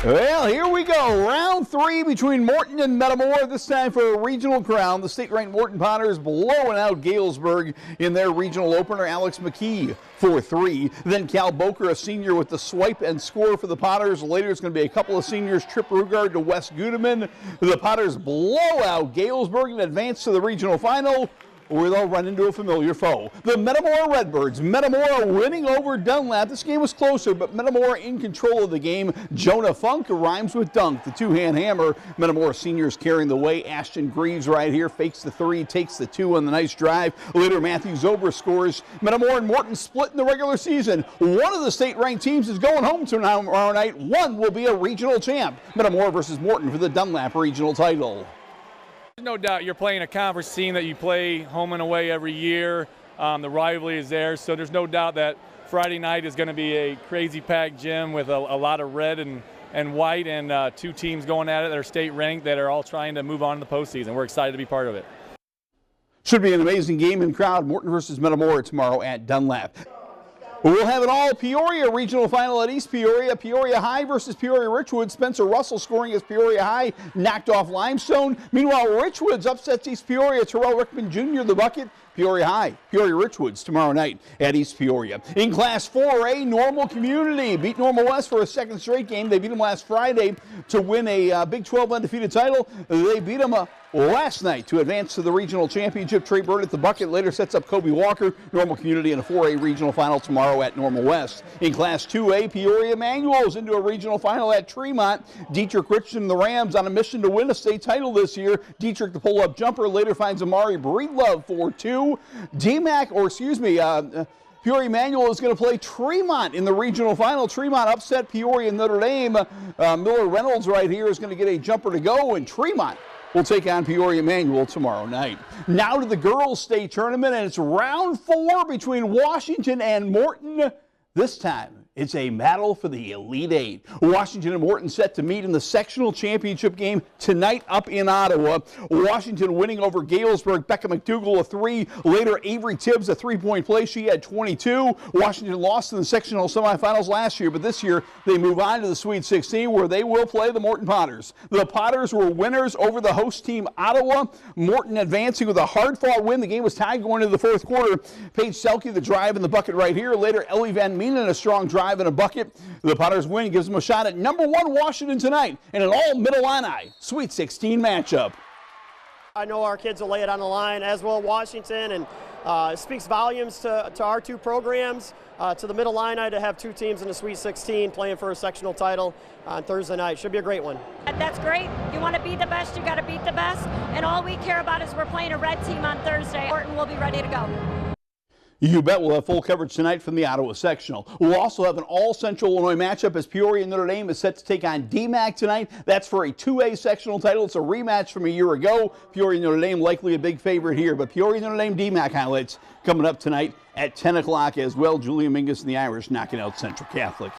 Well, here we go. Round 3 between Morton and Metamora. This time for a regional crown. The state-ranked Morton Potters blowing out Galesburg in their regional opener. Alex McKee 4-3. Then Cal Boker, a senior, with the swipe and score for the Potters. Later it's going to be a couple of seniors. Trip Rugard to West Gudeman. The Potters blow out Galesburg and advance to the regional final, where they'll run into a familiar foe. The Metamora Redbirds. Metamora winning over Dunlap. This game was closer, but Metamora in control of the game. Jonah Funk rhymes with dunk, the two-hand hammer. Metamora seniors carrying the way. Ashton Greaves right here fakes the three, takes the two on the nice drive. Later, Matthew Zober scores. Metamora and Morton split in the regular season. One of the state-ranked teams is going home tomorrow night. One will be a regional champ. Metamora versus Morton for the Dunlap regional title. There's no doubt you're playing a conference team that you play home and away every year. The rivalry is there, so there's no doubt that Friday night is going to be a crazy packed gym with a lot of red and white, and two teams going at it that are state ranked that are all trying to move on to the postseason. We're excited to be part of it. Should be an amazing game and crowd. Morton versus Metamora tomorrow at Dunlap. We'll have an all-Peoria regional final at East Peoria. Peoria High versus Peoria Richwood. Spencer Russell scoring as Peoria High knocked off Limestone. Meanwhile, Richwoods upsets East Peoria. Terrell Rickman Jr. the bucket. Peoria High, Peoria Richwoods tomorrow night at East Peoria. In Class 4A, Normal Community beat Normal West for a second straight game. They beat them last Friday to win a Big 12 undefeated title. They beat them last night to advance to the regional championship. Trey Bird at the bucket later sets up Kobe Walker. Normal Community in a 4A regional final tomorrow at Normal West. In Class 2A, Peoria Manuals into a regional final at Tremont. Dietrich Richardson and the Rams on a mission to win a state title this year. Dietrich the pull-up jumper later finds Amari Breedlove for 2. Peoria Manual is going to play Tremont in the regional final. Tremont upset Peoria and Notre Dame. Miller Reynolds right here is going to get a jumper to go, and Tremont will take on Peoria Manual tomorrow night. Now to the girls' state tournament, and it's round 4 between Washington and Morton. This time, it's a battle for the Elite Eight. Washington and Morton set to meet in the sectional championship game tonight up in Ottawa. Washington winning over Galesburg. Becca McDougall a 3. Later, Avery Tibbs a 3-point play. She had 22. Washington lost in the sectional semifinals last year, but this year they move on to the Sweet 16 where they will play the Morton Potters. The Potters were winners over the host team Ottawa. Morton advancing with a hard-fought win. The game was tied going into the fourth quarter. Paige Selke the drive in the bucket right here. Later, Ellie Van Meenen a strong drive in a bucket. The Potters win gives them a shot at number 1 Washington tonight in an all-Middle-Illini Sweet 16 matchup. I know our kids will lay it on the line, as will Washington, and it speaks volumes to our two programs, to the Middle-Illini to have two teams in the Sweet 16 playing for a sectional title on Thursday night. Should be a great one. That's great. You want to be the best, you got to beat the best, and all we care about is we're playing a red team on Thursday. Morton will be ready to go. You bet we'll have full coverage tonight from the Ottawa sectional. We'll also have an all-Central Illinois matchup as Peoria and Notre Dame is set to take on DMAC tonight. That's for a 2A sectional title. It's a rematch from a year ago. Peoria and Notre Dame likely a big favorite here, but Peoria and Notre Dame DMAC highlights coming up tonight at 10 o'clock as well. Julia Mingus and the Irish knocking out Central Catholic.